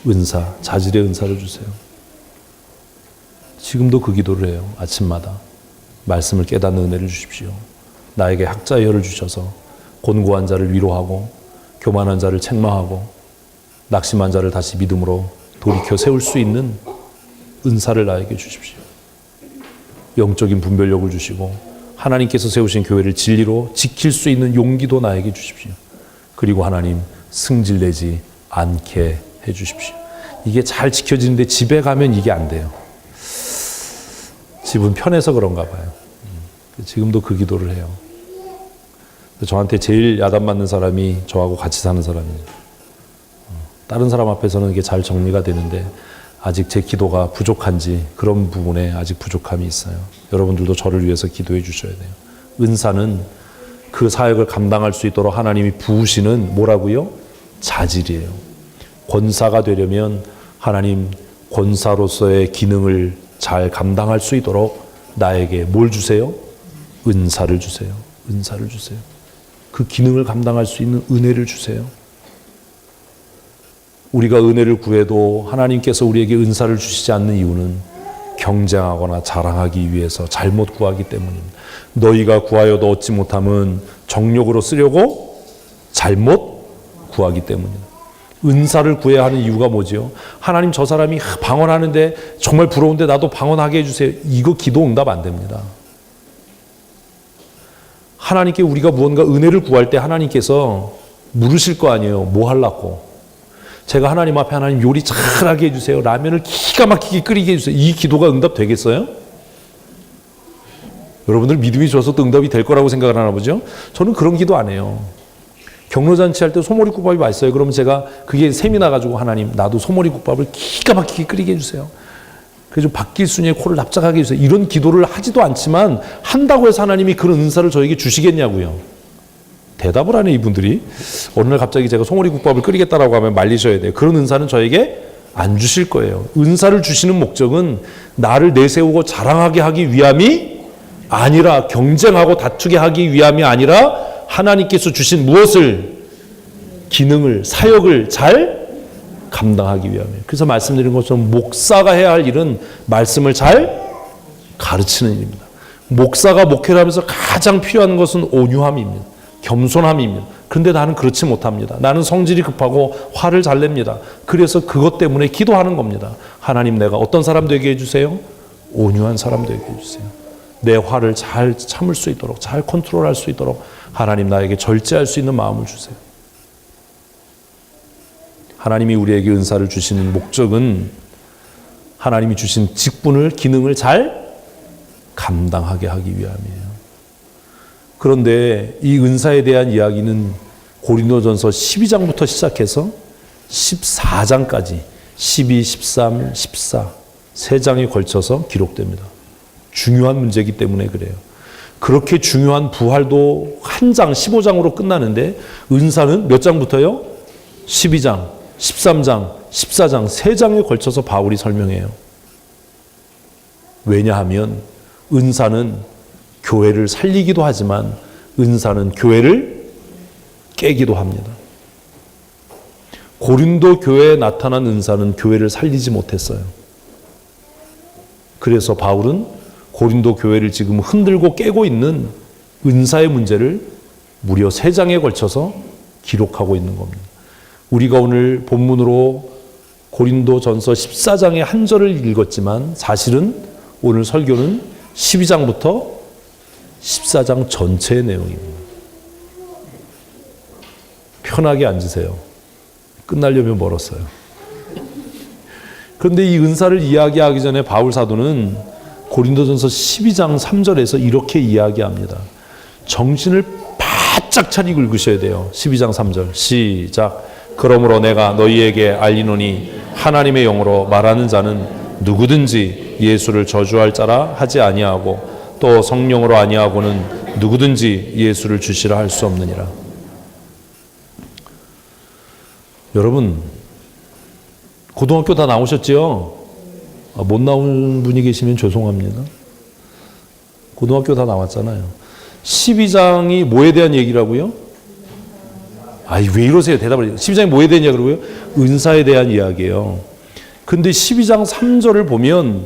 은사, 자질의 은사를 주세요. 지금도 그 기도를 해요. 아침마다. 말씀을 깨닫는 은혜를 주십시오. 나에게 학자의 혀를 주셔서 곤고한 자를 위로하고 교만한 자를 책망하고 낙심한 자를 다시 믿음으로 돌이켜 세울 수 있는 은사를 나에게 주십시오. 영적인 분별력을 주시고 하나님께서 세우신 교회를 진리로 지킬 수 있는 용기도 나에게 주십시오. 그리고 하나님 승질내지 않게 해주십시오. 이게 잘 지켜지는데 집에 가면 이게 안 돼요. 집은 편해서 그런가 봐요. 지금도 그 기도를 해요. 저한테 제일 야단 맞는 사람이 저하고 같이 사는 사람이에요. 다른 사람 앞에서는 이게 잘 정리가 되는데 아직 제 기도가 부족한지 그런 부분에 아직 부족함이 있어요. 여러분들도 저를 위해서 기도해 주셔야 돼요. 은사는 그 사역을 감당할 수 있도록 하나님이 부으시는 뭐라고요? 자질이에요. 권사가 되려면 하나님 권사로서의 기능을 잘 감당할 수 있도록 나에게 뭘 주세요? 은사를 주세요. 은사를 주세요. 그 기능을 감당할 수 있는 은혜를 주세요. 우리가 은혜를 구해도 하나님께서 우리에게 은사를 주시지 않는 이유는 경쟁하거나 자랑하기 위해서 잘못 구하기 때문입니다. 너희가 구하여도 얻지 못함은 정욕으로 쓰려고 잘못 구하기 때문입니다. 은사를 구해야 하는 이유가 뭐지요? 하나님 저 사람이 방언하는데 정말 부러운데 나도 방언하게 해주세요. 이거 기도 응답 안 됩니다. 하나님께 우리가 무언가 은혜를 구할 때 하나님께서 물으실 거 아니에요. 뭐 하려고? 제가 하나님 앞에 하나님 요리 잘하게 해주세요. 라면을 기가 막히게 끓이게 해주세요. 이 기도가 응답 되겠어요? 여러분들 믿음이 좋아서도 응답이 될 거라고 생각을 하나 보죠? 저는 그런 기도 안 해요. 경로잔치 할 때 소머리국밥이 맛있어요. 그러면 제가 그게 셈이 나가지고 하나님 나도 소머리국밥을 기가 막히게 끓이게 해주세요. 그래서 박길순이의 코를 납작하게 해주세요. 이런 기도를 하지도 않지만 한다고 해서 하나님이 그런 은사를 저에게 주시겠냐고요. 대답을 하네 이분들이. 어느 날 갑자기 제가 소머리국밥을 끓이겠다라고 하면 말리셔야 돼요. 그런 은사는 저에게 안 주실 거예요. 은사를 주시는 목적은 나를 내세우고 자랑하게 하기 위함이 아니라 경쟁하고 다투게 하기 위함이 아니라 하나님께서 주신 무엇을? 기능을, 사역을 잘 감당하기 위함이에요. 그래서 말씀드린 것처럼 목사가 해야 할 일은 말씀을 잘 가르치는 일입니다. 목사가 목회를 하면서 가장 필요한 것은 온유함입니다. 겸손함입니다. 그런데 나는 그렇지 못합니다. 나는 성질이 급하고 화를 잘 냅니다. 그래서 그것 때문에 기도하는 겁니다. 하나님 내가 어떤 사람 되게 해주세요? 온유한 사람 되게 해주세요. 내 화를 잘 참을 수 있도록, 잘 컨트롤할 수 있도록 하나님 나에게 절제할 수 있는 마음을 주세요. 하나님이 우리에게 은사를 주시는 목적은 하나님이 주신 직분을, 기능을 잘 감당하게 하기 위함이에요. 그런데 이 은사에 대한 이야기는 고린도전서 12장부터 시작해서 14장까지 12, 13, 14 세 장에 걸쳐서 기록됩니다. 중요한 문제이기 때문에 그래요. 그렇게 중요한 부활도 한 장, 15장으로 끝나는데 은사는 몇 장부터요? 12장, 13장, 14장, 세 장에 걸쳐서 바울이 설명해요. 왜냐하면 은사는 교회를 살리기도 하지만 은사는 교회를 깨기도 합니다. 고린도 교회에 나타난 은사는 교회를 살리지 못했어요. 그래서 바울은 고린도 교회를 지금 흔들고 깨고 있는 은사의 문제를 무려 3장에 걸쳐서 기록하고 있는 겁니다. 우리가 오늘 본문으로 고린도전서 14장의 한 절을 읽었지만 사실은 오늘 설교는 12장부터 14장 전체의 내용입니다. 편하게 앉으세요. 끝나려면 멀었어요. 그런데 이 은사를 이야기하기 전에 바울 사도는 고린도전서 12장 3절에서 이렇게 이야기합니다. 정신을 바짝 차리고 읽으셔야 돼요. 12장 3절 시작. 그러므로 내가 너희에게 알리노니 하나님의 영으로 말하는 자는 누구든지 예수를 저주할 자라 하지 아니하고 또 성령으로 아니하고는 누구든지 예수를 주시라 할 수 없느니라. 여러분 고등학교 다 나오셨지요? 못 나온 분이 계시면 죄송합니다. 고등학교 다 나왔잖아요. 12장이 뭐에 대한 얘기라고요? 아이, 왜 이러세요? 대답을. 12장이 뭐에 대한 이야기라고요? 은사에 대한 이야기예요. 근데 12장 3절을 보면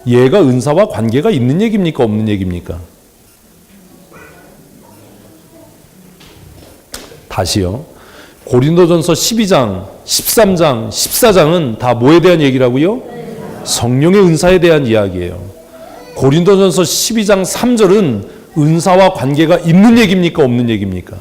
얘가 은사와 관계가 있는 얘기입니까? 없는 얘기입니까? 다시요. 고린도전서 12장, 13장, 14장은 다 뭐에 대한 얘기라고요? 성령의 은사에 대한 이야기예요. 고린도전서 12장 3절은 은사와 관계가 있는 얘기입니까? 없는 얘기입니까?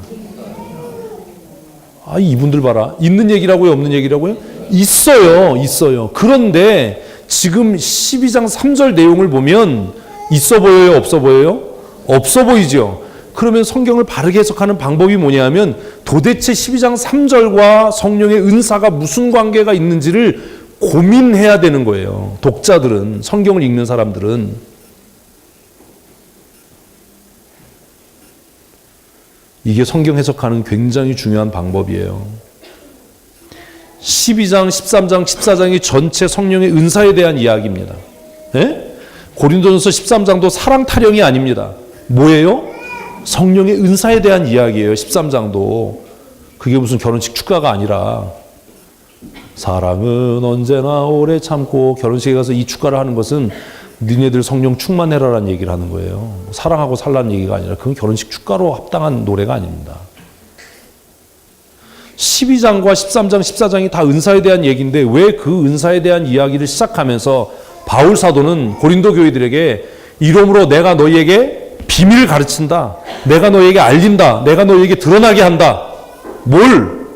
아, 이분들 봐라. 있는 얘기라고요? 없는 얘기라고요? 있어요. 있어요. 그런데 지금 12장 3절 내용을 보면 있어 보여요? 없어 보여요? 없어 보이죠? 그러면 성경을 바르게 해석하는 방법이 뭐냐면 도대체 12장 3절과 성령의 은사가 무슨 관계가 있는지를 고민해야 되는 거예요. 독자들은, 성경을 읽는 사람들은. 이게 성경 해석하는 굉장히 중요한 방법이에요. 12장, 13장, 14장이 전체 성령의 은사에 대한 이야기입니다. 네? 고린도전서 13장도 사랑 타령이 아닙니다. 뭐예요? 성령의 은사에 대한 이야기예요. 13장도. 그게 무슨 결혼식 축가가 아니라 사랑은 언제나 오래 참고, 결혼식에 가서 이 축가를 하는 것은 니네들 성령 충만해라라는 얘기를 하는 거예요. 사랑하고 살라는 얘기가 아니라 그건 결혼식 축가로 합당한 노래가 아닙니다. 12장과 13장, 14장이 다 은사에 대한 얘기인데 왜 그 은사에 대한 이야기를 시작하면서 바울 사도는 고린도 교회들에게 이러므로 내가 너희에게 비밀을 가르친다. 내가 너희에게 알린다. 내가 너희에게 드러나게 한다. 뭘?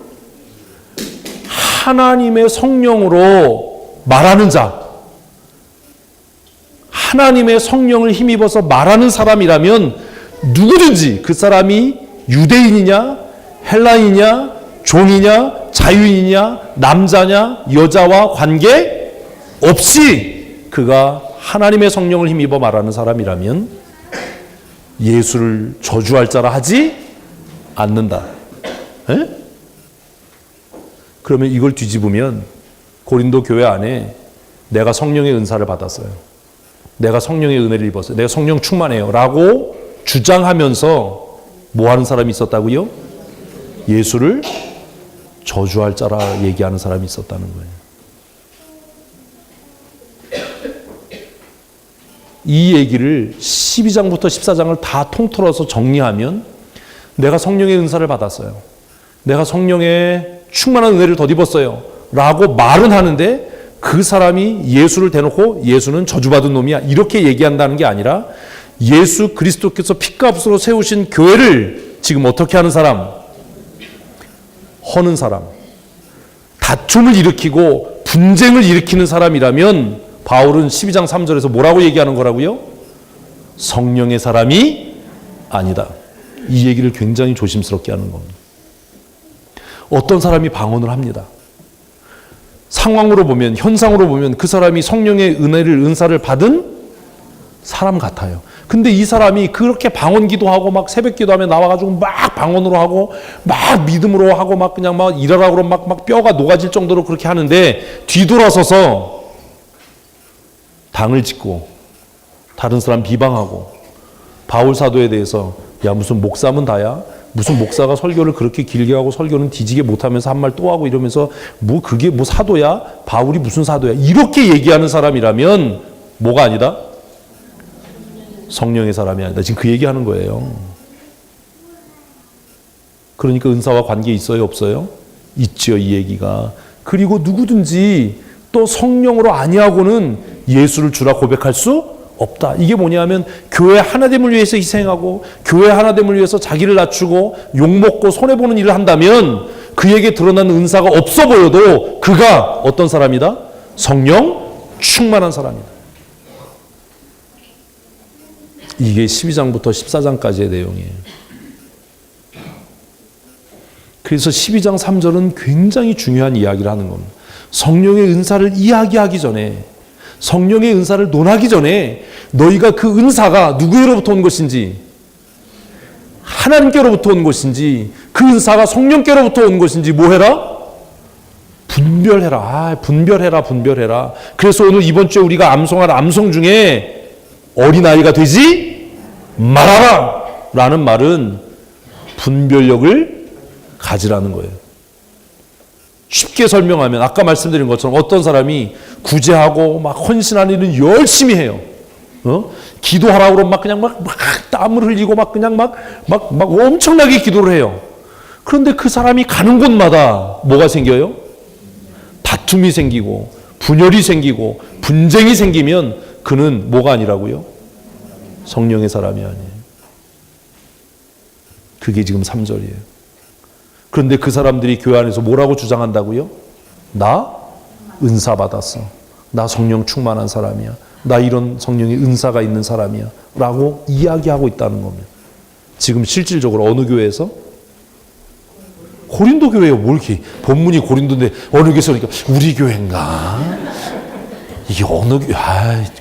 하나님의 성령으로 말하는 자. 하나님의 성령을 힘입어서 말하는 사람이라면 누구든지 그 사람이 유대인이냐, 헬라인이냐, 종이냐, 자유인이냐, 남자냐, 여자와 관계 없이 그가 하나님의 성령을 힘입어 말하는 사람이라면 예수를 저주할 자라 하지 않는다. 에? 그러면 이걸 뒤집으면 고린도 교회 안에 내가 성령의 은사를 받았어요. 내가 성령의 은혜를 입었어요. 내가 성령 충만해요. 라고 주장하면서 뭐 하는 사람이 있었다고요? 예수를 저주할 자라 얘기하는 사람이 있었다는 거예요. 이 얘기를 12장부터 14장을 다 통틀어서 정리하면 내가 성령의 은사를 받았어요. 내가 성령의 충만한 은혜를 덧입었어요. 라고 말은 하는데 그 사람이 예수를 대놓고 예수는 저주받은 놈이야. 이렇게 얘기한다는 게 아니라 예수 그리스도께서 피값으로 세우신 교회를 지금 어떻게 하는 사람? 허는 사람. 다툼을 일으키고 분쟁을 일으키는 사람이라면 바울은 12장 3절에서 뭐라고 얘기하는 거라고요? 성령의 사람이 아니다. 이 얘기를 굉장히 조심스럽게 하는 겁니다. 어떤 사람이 방언을 합니다. 상황으로 보면, 현상으로 보면 그 사람이 성령의 은사를 받은 사람 같아요. 근데 이 사람이 그렇게 방언 기도하고 막 새벽 기도하며 나와가지고 막 방언으로 하고 막 믿음으로 하고 막 그냥 막 일하라고 그러면 막 뼈가 녹아질 정도로 그렇게 하는데 뒤돌아서서 당을 짓고 다른 사람 비방하고 바울 사도에 대해서 야 무슨 목사면 다야? 무슨 목사가 설교를 그렇게 길게 하고 설교는 뒤지게 못하면서 한 말 또 하고 이러면서 뭐 그게 뭐 사도야? 바울이 무슨 사도야? 이렇게 얘기하는 사람이라면 뭐가 아니다? 성령의 사람이 아니다. 지금 그 얘기하는 거예요. 그러니까 은사와 관계 있어요? 없어요? 있죠. 이 얘기가. 그리고 누구든지 또 성령으로 아니하고는 예수를 주라 고백할 수 없다. 이게 뭐냐면 교회 하나됨을 위해서 희생하고 교회 하나됨을 위해서 자기를 낮추고 욕먹고 손해보는 일을 한다면 그에게 드러나는 은사가 없어 보여도 그가 어떤 사람이다? 성령 충만한 사람이다. 이게 12장부터 14장까지의 내용이에요. 그래서 12장 3절은 굉장히 중요한 이야기를 하는 겁니다. 성령의 은사를 이야기하기 전에, 성령의 은사를 논하기 전에 너희가 그 은사가 누구로부터 온 것인지, 하나님께로부터 온 것인지, 그 은사가 성령께로부터 온 것인지 뭐 해라? 분별해라. 분별해라. 그래서 오늘 이번 주에 우리가 암송할 암송 중에 어린아이가 되지 말아라 라는 말은 분별력을 가지라는 거예요. 쉽게 설명하면 아까 말씀드린 것처럼 어떤 사람이 구제하고 막 헌신하는 일은 열심히 해요. 기도하라고 그러면 막 그냥 막 땀을 흘리고 막 그냥 막 엄청나게 기도를 해요. 그런데 그 사람이 가는 곳마다 뭐가 생겨요? 다툼이 생기고 분열이 생기고 분쟁이 생기면 그는 뭐가 아니라고요? 성령의 사람이 아니에요. 그게 지금 3절이에요. 그런데 그 사람들이 교회 안에서 뭐라고 주장한다고요? 나 은사 받았어. 나 성령 충만한 사람이야. 나 이런 성령의 은사가 있는 사람이야. 라고 이야기하고 있다는 겁니다. 지금 실질적으로 어느 교회에서? 고린도 교회요. 뭘 이렇게 본문이 고린도인데 어느 교회에서 그러니까 우리 교회인가? 이게 어느 교회?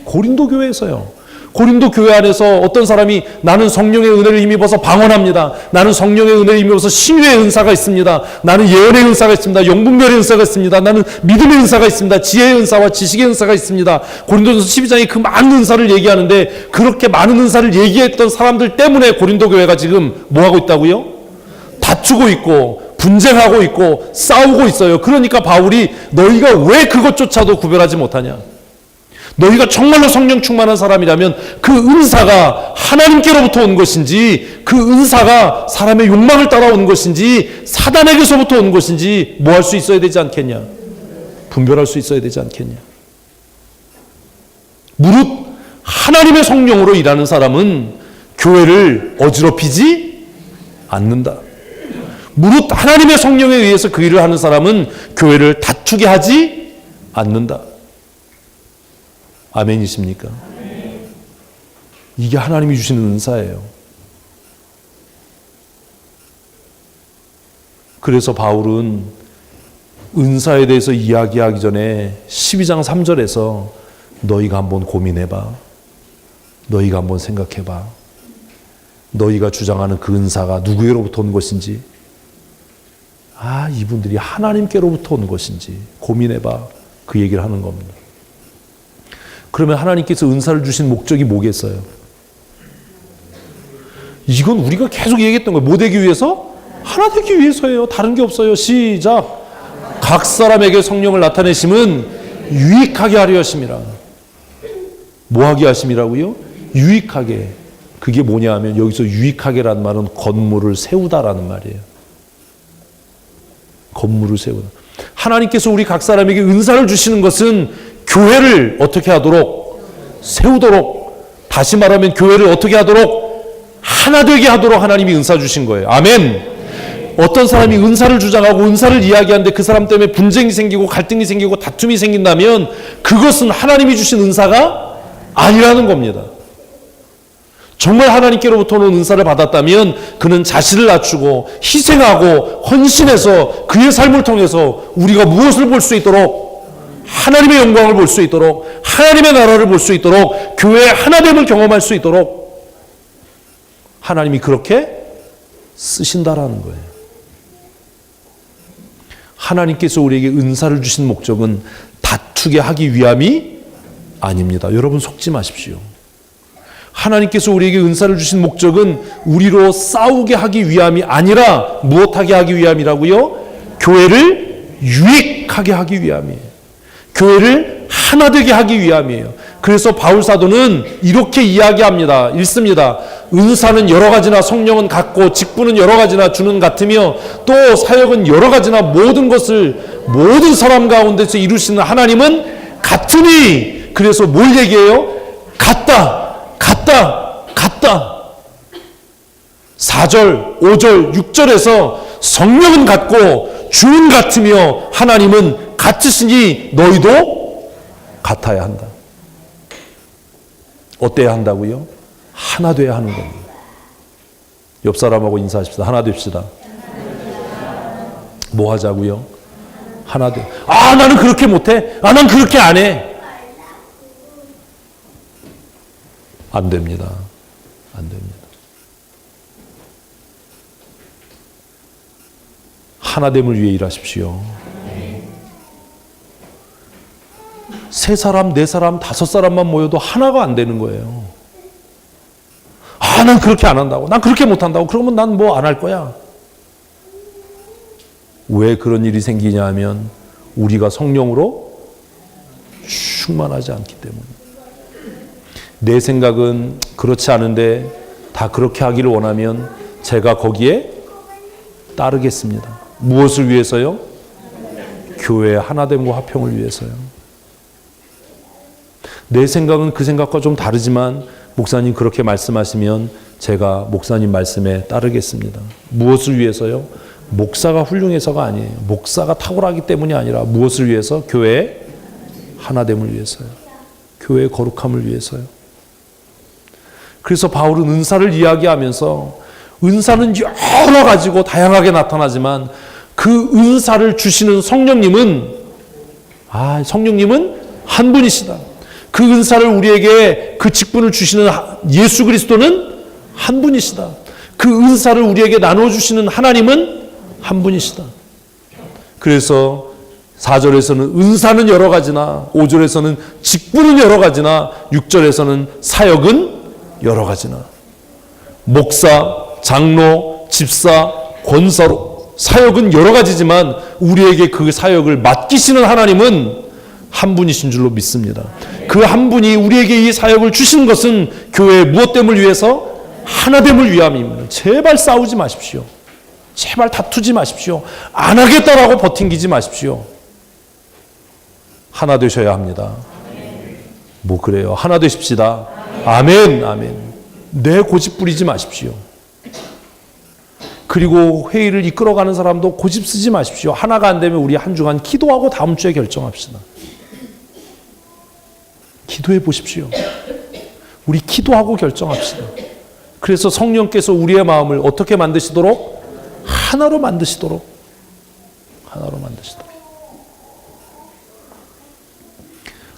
고린도 교회에서요. 고린도 교회 안에서 어떤 사람이 나는 성령의 은혜를 힘입어서 방언합니다. 나는 성령의 은혜를 힘입어서 신유의 은사가 있습니다. 나는 예언의 은사가 있습니다. 영분별의 은사가 있습니다. 나는 믿음의 은사가 있습니다. 지혜의 은사와 지식의 은사가 있습니다. 고린도전서 12장에 그 많은 은사를 얘기하는데 그렇게 많은 은사를 얘기했던 사람들 때문에 고린도 교회가 지금 뭐하고 있다고요? 다투고 있고 분쟁하고 있고 싸우고 있어요. 그러니까 바울이 너희가 왜 그것조차도 구별하지 못하냐? 너희가 정말로 성령 충만한 사람이라면 그 은사가 하나님께로부터 온 것인지 그 은사가 사람의 욕망을 따라온 것인지 사단에게서부터 온 것인지 뭐 할 수 있어야 되지 않겠냐? 분별할 수 있어야 되지 않겠냐? 무릇 하나님의 성령으로 일하는 사람은 교회를 어지럽히지 않는다. 무릇 하나님의 성령에 의해서 그 일을 하는 사람은 교회를 다투게 하지 않는다. 아멘이십니까? 이게 하나님이 주시는 은사예요. 그래서 바울은 은사에 대해서 이야기하기 전에 12장 3절에서 너희가 한번 고민해봐. 너희가 한번 생각해봐. 너희가 주장하는 그 은사가 누구로부터 온 것인지, 이분들이 하나님께로부터 온 것인지 고민해봐. 그 얘기를 하는 겁니다. 그러면 하나님께서 은사를 주신 목적이 뭐겠어요? 이건 우리가 계속 얘기했던 거예요. 뭐 되기 위해서? 하나 되기 위해서예요. 다른 게 없어요. 시작. 각 사람에게 성령을 나타내심은 유익하게 하려 하심이라. 뭐 하게 하심이라고요? 유익하게. 그게 뭐냐 하면 여기서 유익하게라는 말은 건물을 세우다라는 말이에요. 건물을 세우다. 하나님께서 우리 각 사람에게 은사를 주시는 것은 교회를 어떻게 하도록? 세우도록. 다시 말하면 교회를 어떻게 하도록? 하나 되게 하도록 하나님이 은사 주신 거예요. 아멘. 어떤 사람이 은사를 주장하고 은사를 이야기하는데 그 사람 때문에 분쟁이 생기고 갈등이 생기고 다툼이 생긴다면 그것은 하나님이 주신 은사가 아니라는 겁니다. 정말 하나님께로부터 온 은사를 받았다면 그는 자신을 낮추고 희생하고 헌신해서 그의 삶을 통해서 우리가 무엇을 볼 수 있도록? 하나님의 영광을 볼 수 있도록, 하나님의 나라를 볼 수 있도록, 교회의 하나됨을 경험할 수 있도록 하나님이 그렇게 쓰신다라는 거예요. 하나님께서 우리에게 은사를 주신 목적은 다투게 하기 위함이 아닙니다. 여러분 속지 마십시오. 하나님께서 우리에게 은사를 주신 목적은 우리로 싸우게 하기 위함이 아니라 무엇하게 하기 위함이라고요? 교회를 유익하게 하기 위함이에요. 교회를 하나 되게 하기 위함이에요. 그래서 바울 사도는 이렇게 이야기합니다. 읽습니다. 은사는 여러 가지나 성령은 같고 직분은 여러 가지나 주는 같으며 또 사역은 여러 가지나 모든 것을 모든 사람 가운데서 이루시는 하나님은 같으니. 그래서 뭘 얘기해요? 같다. 4절, 5절, 6절에서 성령은 같고 주는 같으며 하나님은 같으시니 너희도 같아야 한다. 어때야 한다고요? 하나 돼야 하는 겁니다. 옆 사람하고 인사하십시다. 하나 됩시다. 뭐 하자고요? 하나 돼. 나는 그렇게 못해. 난 그렇게 안 해. 안 됩니다. 안 됩니다. 하나됨을 위해 일하십시오. 세 사람, 네 사람, 다섯 사람만 모여도 하나가 안 되는 거예요. 난 그렇게 안 한다고. 난 그렇게 못 한다고. 그러면 난 뭐 안 할 거야. 왜 그런 일이 생기냐 하면 우리가 성령으로 충만하지 않기 때문에. 내 생각은 그렇지 않은데 다 그렇게 하기를 원하면 제가 거기에 따르겠습니다. 무엇을 위해서요? 교회의 하나됨과 화평을 위해서요. 내 생각은 그 생각과 좀 다르지만 목사님 그렇게 말씀하시면 제가 목사님 말씀에 따르겠습니다. 무엇을 위해서요? 목사가 훌륭해서가 아니에요. 목사가 탁월하기 때문이 아니라 무엇을 위해서? 교회의 하나됨을 위해서요. 교회의 거룩함을 위해서요. 그래서 바울은 은사를 이야기하면서 은사는 여러 가지고 다양하게 나타나지만 그 은사를 주시는 성령님은 한 분이시다. 그 은사를 우리에게 그 직분을 주시는 예수 그리스도는 한 분이시다. 그 은사를 우리에게 나눠주시는 하나님은 한 분이시다. 그래서 4절에서는 은사는 여러 가지나 5절에서는 직분은 여러 가지나 6절에서는 사역은 여러 가지나 목사, 장로, 집사, 권사로 사역은 여러 가지지만 우리에게 그 사역을 맡기시는 하나님은 한 분이신 줄로 믿습니다. 그 한 분이 우리에게 이 사역을 주신 것은 교회의 무엇 됨을 위해서? 하나됨을 위함입니다. 제발 싸우지 마십시오. 제발 다투지 마십시오. 안 하겠다라고 버팅기지 마십시오. 하나 되셔야 합니다. 뭐 그래요. 하나 되십시다. 아멘, 아멘. 내 고집 부리지 마십시오. 그리고 회의를 이끌어가는 사람도 고집 쓰지 마십시오. 하나가 안 되면 우리 한 주간 기도하고 다음 주에 결정합시다. 기도해 보십시오. 우리 기도하고 결정합시다. 그래서 성령께서 우리의 마음을 어떻게 만드시도록? 하나로 만드시도록.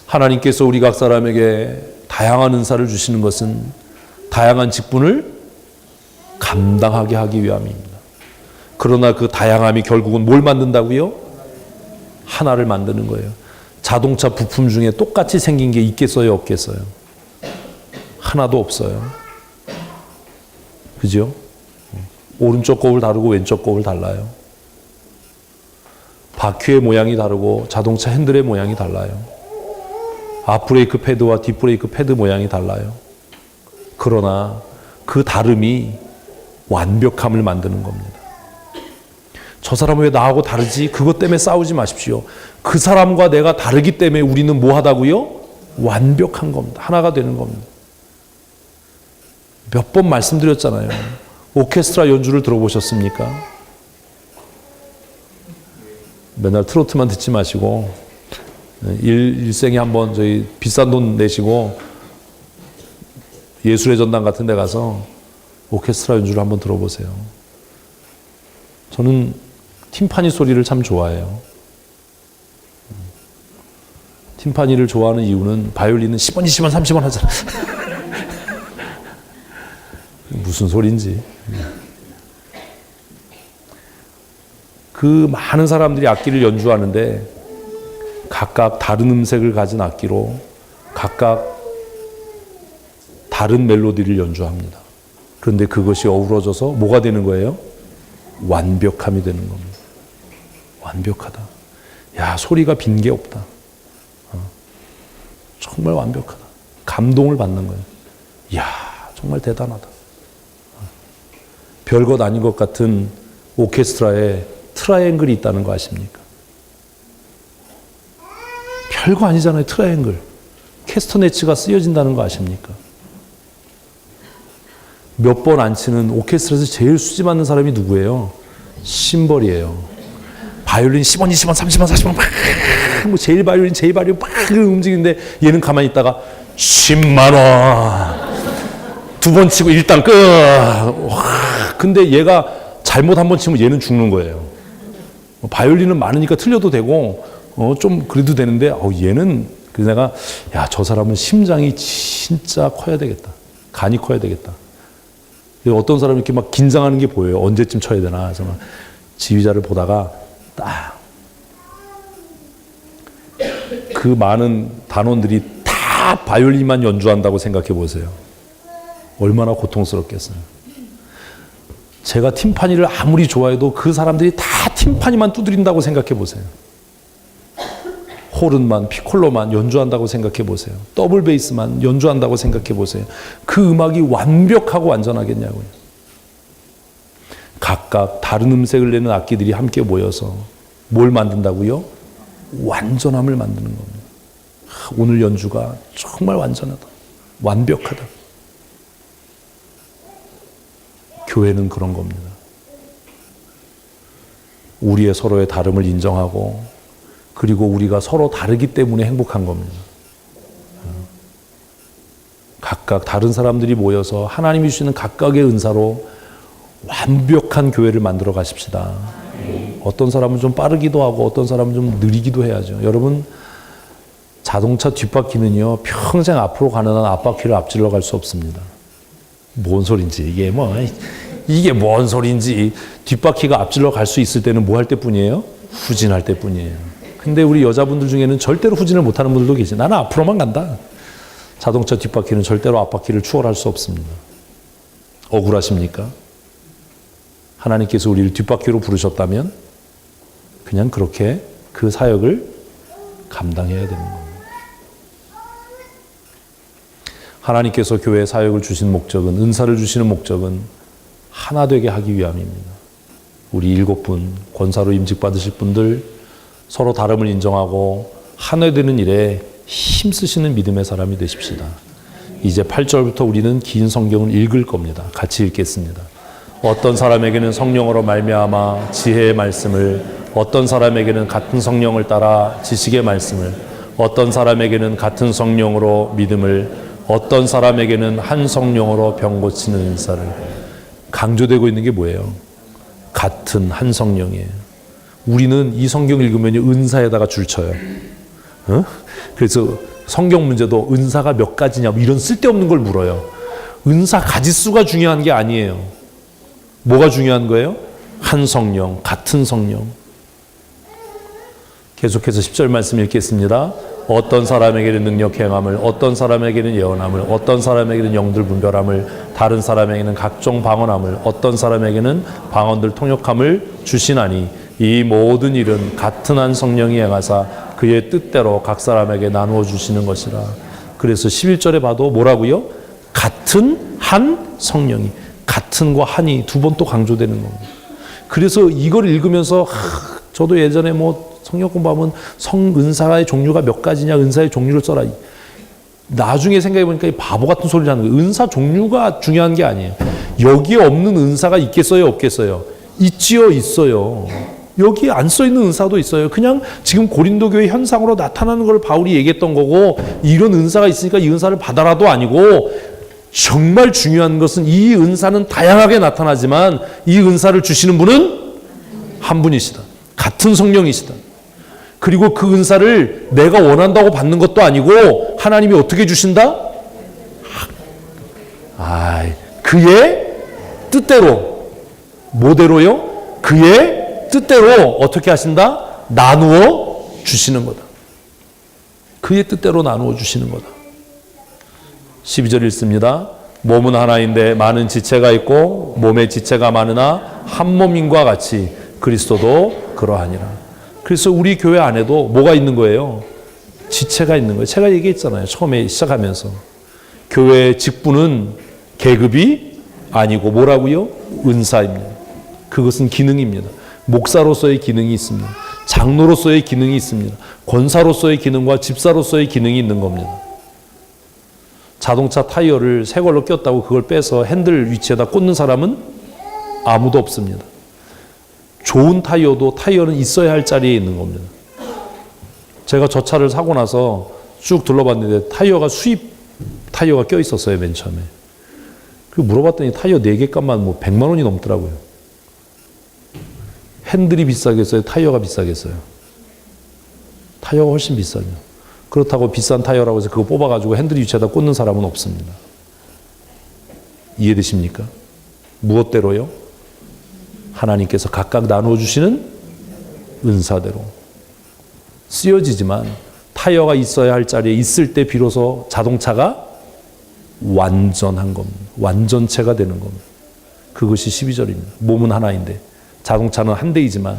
하나님께서 우리 각 사람에게 다양한 은사를 주시는 것은 다양한 직분을 감당하게 하기 위함입니다. 그러나 그 다양함이 결국은 뭘 만든다고요? 하나를 만드는 거예요. 자동차 부품 중에 똑같이 생긴 게 있겠어요, 없겠어요? 하나도 없어요. 그죠? 오른쪽 거울 다르고 왼쪽 거울 달라요. 바퀴의 모양이 다르고 자동차 핸들의 모양이 달라요. 앞브레이크 패드와 뒷브레이크 패드 모양이 달라요. 그러나 그 다름이 완벽함을 만드는 겁니다. 저 사람은 왜 나하고 다르지? 그것 때문에 싸우지 마십시오. 그 사람과 내가 다르기 때문에 우리는 뭐 하다고요? 완벽한 겁니다. 하나가 되는 겁니다. 몇 번 말씀드렸잖아요. 오케스트라 연주를 들어보셨습니까? 맨날 트로트만 듣지 마시고 일생에 한번 저희 비싼 돈 내시고 예술의 전당 같은 데 가서 오케스트라 연주를 한번 들어보세요. 저는 팀파니 소리를 참 좋아해요. 팀파니를 좋아하는 이유는 바이올린은 10원, 20원, 30원 하잖아. 무슨 소리인지. 그 많은 사람들이 악기를 연주하는데 각각 다른 음색을 가진 악기로 각각 다른 멜로디를 연주합니다. 그런데 그것이 어우러져서 뭐가 되는 거예요? 완벽함이 되는 겁니다. 완벽하다. 야, 소리가 빈 게 없다. 정말 완벽하다. 감동을 받는 거예요. 이야, 정말 대단하다. 별것 아닌 것 같은 오케스트라에 트라이앵글이 있다는 거 아십니까? 별거 아니잖아요, 트라이앵글. 캐스터네츠가 쓰여진다는 거 아십니까? 몇 번 안 치는 오케스트라에서 제일 수지 맞는 사람이 누구예요? 심벌이에요. 바이올린 10원, 20원, 30원, 40원 막 뭐 제일 바이올린 막 움직이는데 얘는 가만히 있다가 10만 원. 두 번 치고 일단 끝. 와, 근데 얘가 잘못 한 번 치면 얘는 죽는 거예요. 바이올린은 많으니까 틀려도 되고 좀 그래도 되는데 얘는 그래서 내가 야, 저 사람은 심장이 진짜 커야 되겠다. 간이 커야 되겠다. 어떤 사람은 이렇게 막 긴장하는 게 보여요. 언제쯤 쳐야 되나. 그래서 막 지휘자를 보다가 딱 그 많은 단원들이 다 바이올린만 연주한다고 생각해 보세요. 얼마나 고통스럽겠어요. 제가 팀파니를 아무리 좋아해도 그 사람들이 다 팀파니만 두드린다고 생각해 보세요. 호른만, 피콜로만 연주한다고 생각해 보세요. 더블 베이스만 연주한다고 생각해 보세요. 그 음악이 완벽하고 완전하겠냐고요. 각각 다른 음색을 내는 악기들이 함께 모여서 뭘 만든다고요? 완전함을 만드는 겁니다. 오늘 연주가 정말 완전하다. 완벽하다. 교회는 그런 겁니다. 우리의 서로의 다름을 인정하고 그리고 우리가 서로 다르기 때문에 행복한 겁니다. 각각 다른 사람들이 모여서 하나님이 주시는 각각의 은사로 완벽한 교회를 만들어 가십시다. 어떤 사람은 좀 빠르기도 하고 어떤 사람은 좀 느리기도 해야죠. 여러분, 자동차 뒷바퀴는요, 평생 앞으로 가는 한 앞바퀴를 앞질러 갈 수 없습니다. 뭔 소린지, 이게 뭔 소린지. 뒷바퀴가 앞질러 갈 수 있을 때는 뭐 할 때뿐이에요? 후진할 때뿐이에요. 근데 우리 여자분들 중에는 절대로 후진을 못하는 분들도 계세요. 나는 앞으로만 간다. 자동차 뒷바퀴는 절대로 앞바퀴를 추월할 수 없습니다. 억울하십니까? 하나님께서 우리를 뒷바퀴로 부르셨다면 그냥 그렇게 그 사역을 감당해야 되는 겁니다. 하나님께서 교회 사역을 주신 목적은, 은사를 주시는 목적은 하나 되게 하기 위함입니다. 우리 7분 권사로 임직받으실 분들 서로 다름을 인정하고 하나 되는 일에 힘쓰시는 믿음의 사람이 되십시다. 이제 8절부터 우리는 긴 성경을 읽을 겁니다. 같이 읽겠습니다. 어떤 사람에게는 성령으로 말미암아 지혜의 말씀을, 어떤 사람에게는 같은 성령을 따라 지식의 말씀을, 어떤 사람에게는 같은 성령으로 믿음을, 어떤 사람에게는 한 성령으로 병 고치는 은사를. 강조되고 있는 게 뭐예요? 같은 한 성령이에요. 우리는 이 성경 읽으면 은사에다가 줄 쳐요. 그래서 성경 문제도 은사가 몇 가지냐 이런 쓸데없는 걸 물어요. 은사 가지수가 중요한 게 아니에요. 뭐가 중요한 거예요? 한 성령, 같은 성령. 계속해서 10절 말씀 읽겠습니다. 어떤 사람에게는 능력 행함을, 어떤 사람에게는 예언함을, 어떤 사람에게는 영들 분별함을, 다른 사람에게는 각종 방언함을, 어떤 사람에게는 방언들 통역함을 주시나니 이 모든 일은 같은 한 성령이 행하사 그의 뜻대로 각 사람에게 나누어 주시는 것이라. 그래서 11절에 봐도 뭐라고요? 같은 한 성령이. 같은과 한이 두 번 또 강조되는 겁니다. 그래서 이걸 읽으면서 저도 예전에 성경 공부하면 은사의 종류가 몇 가지냐, 은사의 종류를 써라. 나중에 생각해 보니까 이 바보 같은 소리를 하는 거예요. 은사 종류가 중요한 게 아니에요. 여기에 없는 은사가 있겠어요, 없겠어요? 있지요, 있어요. 여기 안 써 있는 은사도 있어요. 그냥 지금 고린도 교회 현상으로 나타나는 걸 바울이 얘기했던 거고, 이런 은사가 있으니까 이 은사를 받아라도 아니고, 정말 중요한 것은 이 은사는 다양하게 나타나지만 이 은사를 주시는 분은 한 분이시다. 같은 성령이시다. 그리고 그 은사를 내가 원한다고 받는 것도 아니고 하나님이 어떻게 주신다? 그의 뜻대로. 뭐대로요? 그의 뜻대로 어떻게 하신다? 나누어 주시는 거다. 그의 뜻대로 나누어 주시는 거다. 12절 읽습니다. 몸은 하나인데 많은 지체가 있고 몸의 지체가 많으나 한 몸인과 같이 그리스도도 그러하니라. 그래서 우리 교회 안에도 뭐가 있는 거예요? 지체가 있는 거예요. 제가 얘기했잖아요. 처음에 시작하면서. 교회의 직분은 계급이 아니고 뭐라고요? 은사입니다. 그것은 기능입니다. 목사로서의 기능이 있습니다. 장로로서의 기능이 있습니다. 권사로서의 기능과 집사로서의 기능이 있는 겁니다. 자동차 타이어를 새 걸로 꼈다고 그걸 빼서 핸들 위치에다 꽂는 사람은 아무도 없습니다. 좋은 타이어도 타이어는 있어야 할 자리에 있는 겁니다. 제가 저 차를 사고 나서 쭉 둘러봤는데 타이어가 수입 타이어가 껴 있었어요, 맨 처음에. 그리고 물어봤더니 타이어 4개 값만 100만 원이 넘더라고요. 핸들이 비싸겠어요? 타이어가 비싸겠어요? 타이어가 훨씬 비싸죠. 그렇다고 비싼 타이어라고 해서 그거 뽑아가지고 핸들 위치에다 꽂는 사람은 없습니다. 이해되십니까? 무엇대로요? 하나님께서 각각 나누어 주시는 은사대로 쓰여지지만 타이어가 있어야 할 자리에 있을 때 비로소 자동차가 완전한 겁니다. 완전체가 되는 겁니다. 그것이 12절입니다. 몸은 하나인데 자동차는 한 대이지만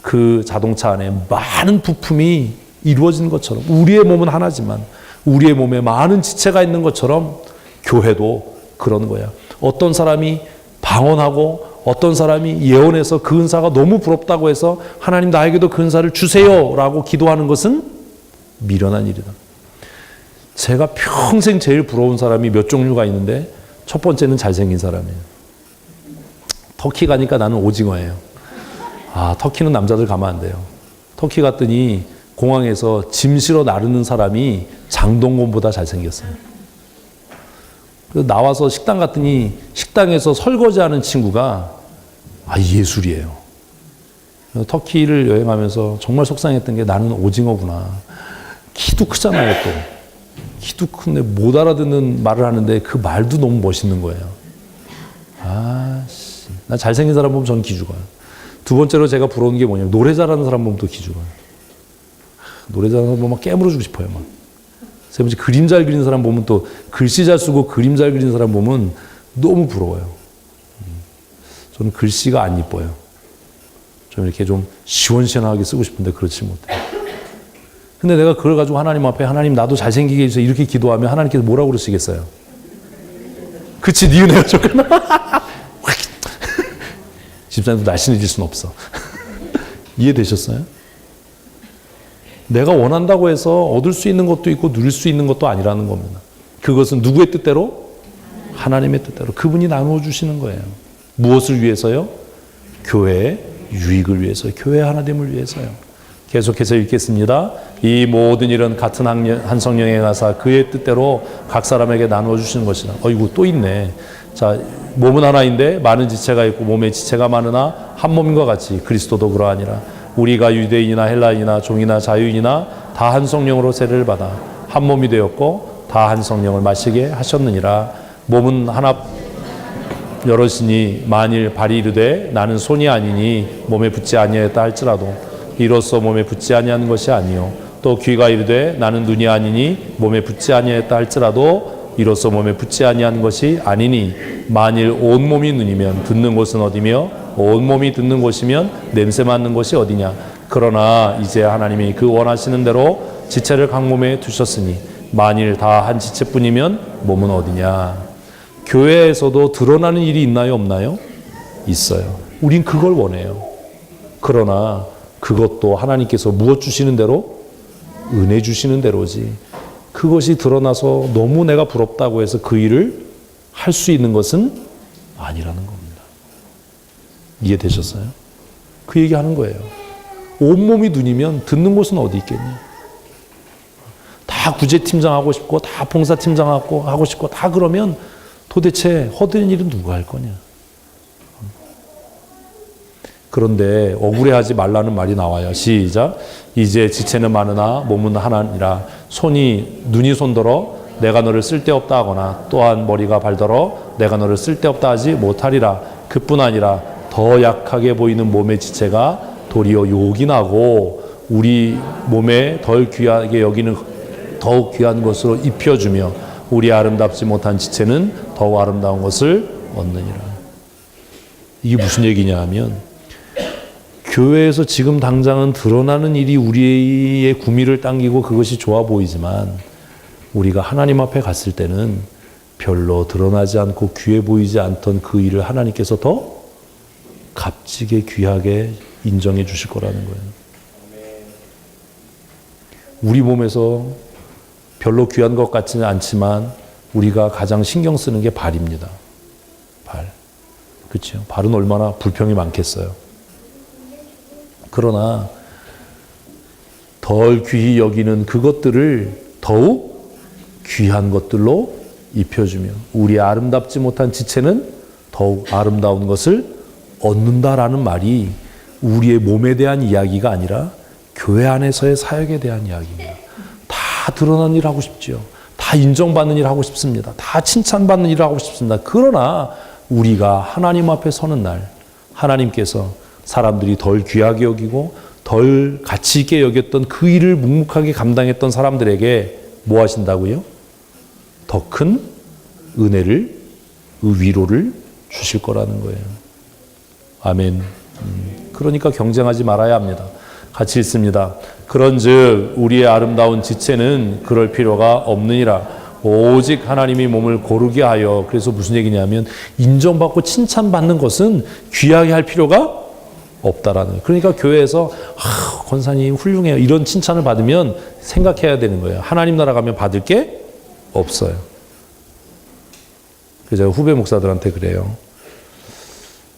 그 자동차 안에 많은 부품이 이루어지는 것처럼 우리의 몸은 하나지만 우리의 몸에 많은 지체가 있는 것처럼 교회도 그런 거야. 어떤 사람이 방언하고 어떤 사람이 예언해서 그 은사가 너무 부럽다고 해서 하나님 나에게도 그 은사를 주세요라고 기도하는 것은 미련한 일이다. 제가 평생 제일 부러운 사람이 몇 종류가 있는데 첫 번째는 잘생긴 사람이에요. 터키 가니까 나는 오징어예요. 터키는 남자들 가면 안 돼요. 터키 갔더니 공항에서 짐 실어 나르는 사람이 장동건보다 잘생겼어요. 그래서 나와서 식당 갔더니 식당에서 설거지하는 친구가 예술이에요. 터키를 여행하면서 정말 속상했던 게 나는 오징어구나. 키도 크잖아요 또. 키도 큰데 못 알아듣는 말을 하는데 그 말도 너무 멋있는 거예요. 나 잘생긴 사람 보면 저는 기죽어요. 두 번째로 제가 부러운 게 뭐냐면 노래 잘하는 사람 보면 또 기죽어요. 노래 잘하는 사람 보면 막 깨물어주고 싶어요. 막. 세 번째 그림 잘 그리는 사람 보면 또 글씨 잘 쓰고 그림 잘 그리는 사람 보면 너무 부러워요. 저는 글씨가 안 이뻐요. 좀 이렇게 좀 시원시원하게 쓰고 싶은데 그렇지 못해요. 근데 내가 그걸 가지고 하나님 앞에 하나님 나도 잘생기게 해주세요 이렇게 기도하면 하나님께서 뭐라고 그러시겠어요? 그치 네 은혜가 좋구나. 집사님도 날씬해질 수는 없어. 이해되셨어요? 내가 원한다고 해서 얻을 수 있는 것도 있고 누릴 수 있는 것도 아니라는 겁니다. 그것은 누구의 뜻대로? 하나님의 뜻대로. 그분이 나누어 주시는 거예요. 무엇을 위해서요? 교회의 유익을 위해서요. 교회의 하나됨을 위해서요. 계속해서 읽겠습니다. 이 모든 일은 같은 한 성령에 가사 그의 뜻대로 각 사람에게 나누어 주시는 것이다. 이거 또 있네. 자, 몸은 하나인데 많은 지체가 있고 몸에 지체가 많으나 한 몸인과 같이 그리스도도 그러하니라. 우리가 유대인이나 헬라인이나 종이나 자유인이나 다 한 성령으로 세례를 받아 한 몸이 되었고 다 한 성령을 마시게 하셨느니라. 몸은 하나 여럿이니 만일 발이 이르되 나는 손이 아니니 몸에 붙지 아니하였다 할지라도 이로써 몸에 붙지 아니하는 것이 아니요 또 귀가 이르되 나는 눈이 아니니 몸에 붙지 아니하였다 할지라도 이로써 몸에 붙지 아니하는 것이 아니니 만일 온몸이 눈이면 듣는 곳은 어디며 온몸이 듣는 곳이면 냄새 맡는 곳이 어디냐. 그러나 이제 하나님이 그 원하시는 대로 지체를 각 몸에 두셨으니 만일 다 한 지체뿐이면 몸은 어디냐. 교회에서도 드러나는 일이 있나요 없나요? 있어요. 우린 그걸 원해요. 그러나 그것도 하나님께서 무엇 주시는 대로? 은혜 주시는 대로지. 그것이 드러나서 너무 내가 부럽다고 해서 그 일을 할 수 있는 것은 아니라는 겁니다. 이해되셨어요? 그 얘기하는 거예요. 온몸이 눈이면 듣는 곳은 어디 있겠니? 다 구제팀장 하고 싶고 다 봉사팀장 하고 싶고 다 그러면 도대체 허드렛 일은 누가 할 거냐? 그런데 억울해하지 말라는 말이 나와요. 시작. 이제 지체는 많으나 몸은 하나니라. 눈이 손더러 내가 너를 쓸데없다 하거나 또한 머리가 발더러 내가 너를 쓸데없다 하지 못하리라. 그뿐 아니라 더 약하게 보이는 몸의 지체가 도리어 요긴하고 우리 몸에 덜 귀하게 여기는 더욱 귀한 것으로 입혀주며 우리 아름답지 못한 지체는 더욱 아름다운 것을 얻느니라. 이게 무슨 얘기냐 하면 교회에서 지금 당장은 드러나는 일이 우리의 구미를 당기고 그것이 좋아 보이지만 우리가 하나님 앞에 갔을 때는 별로 드러나지 않고 귀해 보이지 않던 그 일을 하나님께서 더 값지게 귀하게 인정해 주실 거라는 거예요. 우리 몸에서 별로 귀한 것 같지는 않지만 우리가 가장 신경 쓰는 게 발입니다. 발. 그렇죠? 발은 얼마나 불평이 많겠어요. 그러나 덜 귀히 여기는 그것들을 더욱 귀한 것들로 입혀주며 우리 아름답지 못한 지체는 더욱 아름다운 것을 얻는다라는 말이 우리의 몸에 대한 이야기가 아니라 교회 안에서의 사역에 대한 이야기입니다. 다 드러난 일 하고 싶지요. 다 인정받는 일 하고 싶습니다. 다 칭찬받는 일 하고 싶습니다. 그러나 우리가 하나님 앞에 서는 날 하나님께서 사람들이 덜 귀하게 여기고 덜 가치 있게 여겼던 그 일을 묵묵하게 감당했던 사람들에게 뭐 하신다고요? 더 큰 은혜를, 위로를 주실 거라는 거예요. 아멘. 그러니까 경쟁하지 말아야 합니다. 같이 읽습니다. 그런즉 우리의 아름다운 지체는 그럴 필요가 없느니라. 오직 하나님이 몸을 고르게 하여, 그래서 무슨 얘기냐면 인정받고 칭찬받는 것은 귀하게 할 필요가 없다라는 거예요. 그러니까 교회에서 권사님 훌륭해요 이런 칭찬을 받으면 생각해야 되는 거예요. 하나님 나라 가면 받을 게 없어요. 그래서 제가 후배 목사들한테 그래요.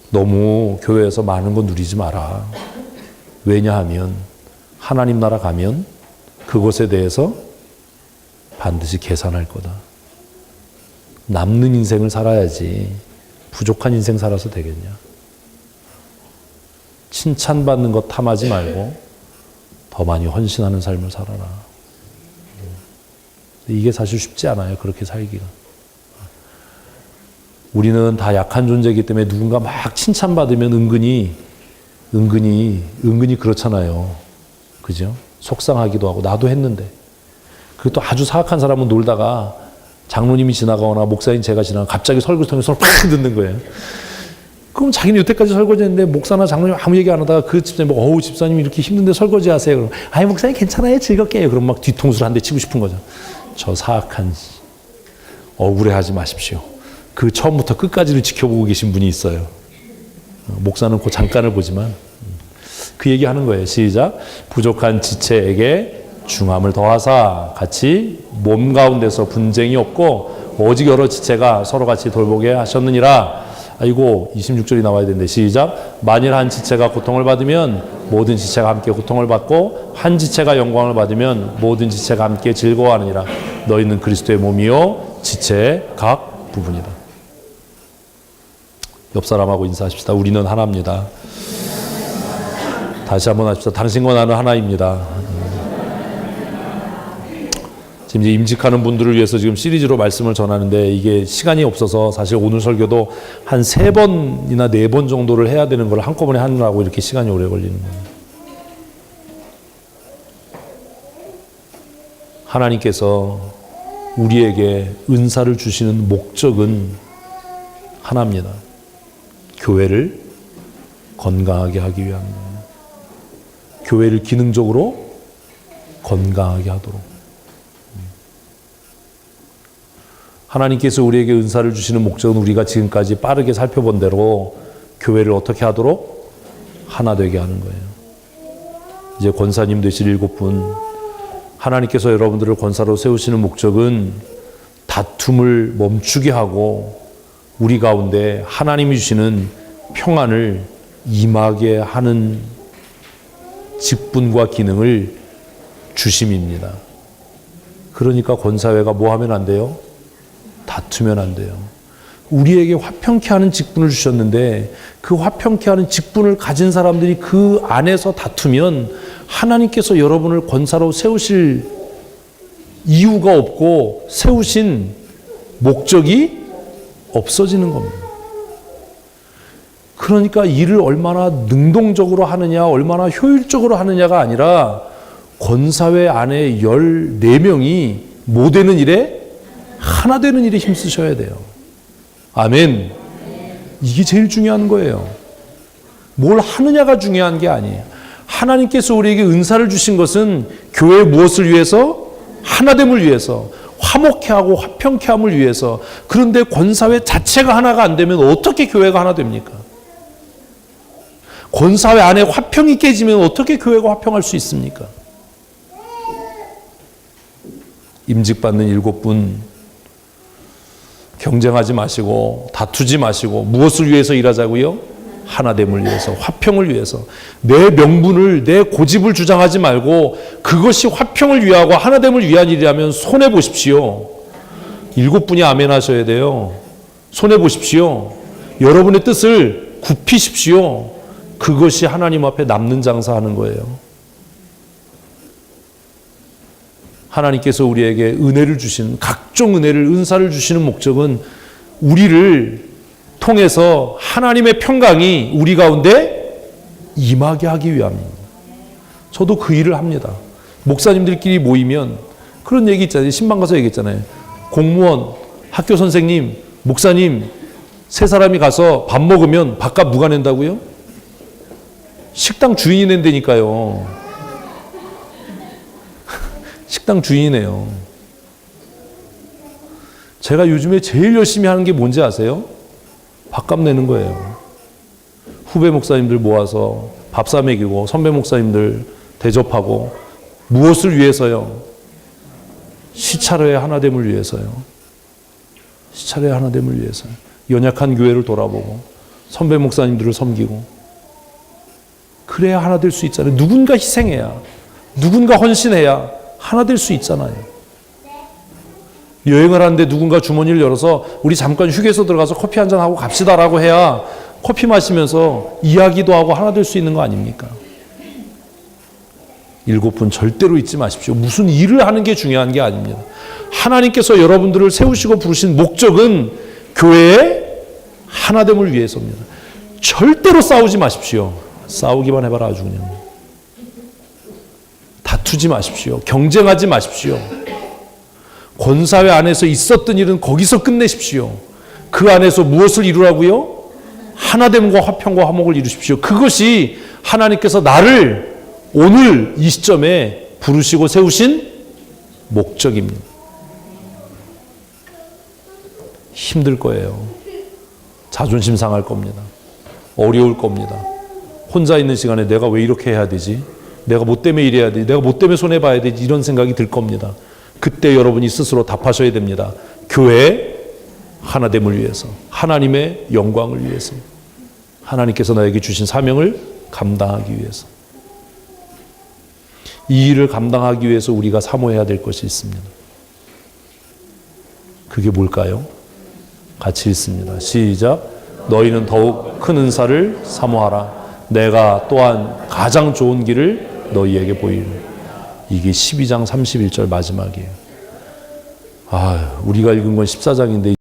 너무 교회에서 많은 거 누리지 마라. 왜냐하면 하나님 나라 가면 그것에 대해서 반드시 계산할 거다. 남는 인생을 살아야지 부족한 인생 살아서 되겠냐. 칭찬받는 것 탐하지 말고 더 많이 헌신하는 삶을 살아라. 이게 사실 쉽지 않아요. 그렇게 살기가. 우리는 다 약한 존재이기 때문에 누군가 막 칭찬받으면 은근히 그렇잖아요. 그죠? 속상하기도 하고 나도 했는데. 그리고 또 아주 사악한 사람은 놀다가 장로님이 지나가거나 목사님 제가 지나가 갑자기 설교통에 손을 팍 듣는 거예요. 그럼 자기는 여태까지 설거지했는데 목사나 장로님 아무 얘기 안 하다가 그 집사님 보고 어우 집사님 이렇게 힘든데 설거지 하세요. 그럼 아이 목사님 괜찮아요 즐겁게 해요. 그럼 막 뒤통수를 한 대 치고 싶은 거죠. 저 사악한 억울해하지 마십시오. 그 처음부터 끝까지를 지켜보고 계신 분이 있어요. 목사는 그 잠깐을 보지만 그 얘기하는 거예요. 시작. 부족한 지체에게 중함을 더하사 같이 몸 가운데서 분쟁이 없고 오직 여러 지체가 서로 같이 돌보게 하셨느니라. 아이고 26절이 나와야 되는데 시작. 만일 한 지체가 고통을 받으면 모든 지체가 함께 고통을 받고 한 지체가 영광을 받으면 모든 지체가 함께 즐거워하느니라. 너희는 그리스도의 몸이요 지체의 각 부분이다. 옆 사람하고 인사하십시다. 우리는 하나입니다. 다시 한번 하십시다. 당신과 나는 하나입니다. 지금 이제 임직하는 분들을 위해서 지금 시리즈로 말씀을 전하는데 이게 시간이 없어서 사실 오늘 설교도 한 3번이나 4번 정도를 해야 되는 걸 한꺼번에 하느라고 이렇게 시간이 오래 걸리는 거예요. 하나님께서 우리에게 은사를 주시는 목적은 하나입니다. 교회를 건강하게 하기 위함입니다. 교회를 기능적으로 건강하게 하도록. 하나님께서 우리에게 은사를 주시는 목적은 우리가 지금까지 빠르게 살펴본 대로 교회를 어떻게 하도록 하나 되게 하는 거예요. 이제 권사님 되실 7분, 하나님께서 여러분들을 권사로 세우시는 목적은 다툼을 멈추게 하고 우리 가운데 하나님이 주시는 평안을 임하게 하는 직분과 기능을 주심입니다. 그러니까 권사회가 뭐 하면 안 돼요? 다투면 안 돼요. 우리에게 화평케 하는 직분을 주셨는데 그 화평케 하는 직분을 가진 사람들이 그 안에서 다투면 하나님께서 여러분을 권사로 세우실 이유가 없고 세우신 목적이 없어지는 겁니다. 그러니까 일을 얼마나 능동적으로 하느냐, 얼마나 효율적으로 하느냐가 아니라 권사회 안에 14명이 못 되는 일에 하나 되는 일에 힘쓰셔야 돼요. 아멘. 이게 제일 중요한 거예요. 뭘 하느냐가 중요한 게 아니에요. 하나님께서 우리에게 은사를 주신 것은 교회 무엇을 위해서? 하나됨을 위해서, 화목케 하고 화평케 함을 위해서. 그런데 권사회 자체가 하나가 안 되면 어떻게 교회가 하나 됩니까? 권사회 안에 화평이 깨지면 어떻게 교회가 화평할 수 있습니까? 임직받는 7분 경쟁하지 마시고 다투지 마시고 무엇을 위해서 일하자고요? 하나됨을 위해서, 화평을 위해서. 내 명분을, 내 고집을 주장하지 말고 그것이 화평을 위하고 하나됨을 위한 일이라면 손해보십시오. 7분이 아멘 하셔야 돼요. 손해보십시오. 여러분의 뜻을 굽히십시오. 그것이 하나님 앞에 남는 장사하는 거예요. 하나님께서 우리에게 은혜를 주신, 각종 은혜를, 은사를 주시는 목적은 우리를 통해서 하나님의 평강이 우리 가운데 임하게 하기 위함입니다. 저도 그 일을 합니다. 목사님들끼리 모이면 그런 얘기 있잖아요. 신방 가서 얘기했잖아요. 공무원, 학교 선생님, 목사님, 세 사람이 가서 밥 먹으면 밥값 누가 낸다고요? 식당 주인이 낸다니까요. 식당 주인이네요. 제가 요즘에 제일 열심히 하는 게 뭔지 아세요? 밥값 내는 거예요. 후배 목사님들 모아서 밥 사 먹이고 선배 목사님들 대접하고 무엇을 위해서요? 시차로의 하나됨을 위해서요. 시차로의 하나됨을 위해서요. 연약한 교회를 돌아보고 선배 목사님들을 섬기고 그래야 하나 될 수 있잖아요. 누군가 희생해야, 누군가 헌신해야 하나 될 수 있잖아요. 여행을 하는데 누군가 주머니를 열어서 우리 잠깐 휴게소 들어가서 커피 한잔 하고 갑시다라고 해야 커피 마시면서 이야기도 하고 하나 될 수 있는 거 아닙니까? 7분 절대로 잊지 마십시오. 무슨 일을 하는 게 중요한 게 아닙니다. 하나님께서 여러분들을 세우시고 부르신 목적은 교회의 하나됨을 위해서입니다. 절대로 싸우지 마십시오. 싸우기만 해봐라 아주 그냥. 다투지 마십시오. 경쟁하지 마십시오. 권사회 안에서 있었던 일은 거기서 끝내십시오. 그 안에서 무엇을 이루라고요? 하나됨과 화평과 화목을 이루십시오. 그것이 하나님께서 나를 오늘 이 시점에 부르시고 세우신 목적입니다. 힘들 거예요. 자존심 상할 겁니다. 어려울 겁니다. 혼자 있는 시간에 내가 왜 이렇게 해야 되지? 내가 뭐 때문에 이래야 되지? 내가 뭐 때문에 손해봐야 되지? 이런 생각이 들 겁니다. 그때 여러분이 스스로 답하셔야 됩니다. 교회의 하나됨을 위해서, 하나님의 영광을 위해서, 하나님께서 나에게 주신 사명을 감당하기 위해서. 이 일을 감당하기 위해서 우리가 사모해야 될 것이 있습니다. 그게 뭘까요? 같이 읽습니다. 시작. 너희는 더욱 큰 은사를 사모하라. 내가 또한 가장 좋은 길을 너희에게 보이리. 이게 12장 31절 마지막이에요. 우리가 읽은 건 14장인데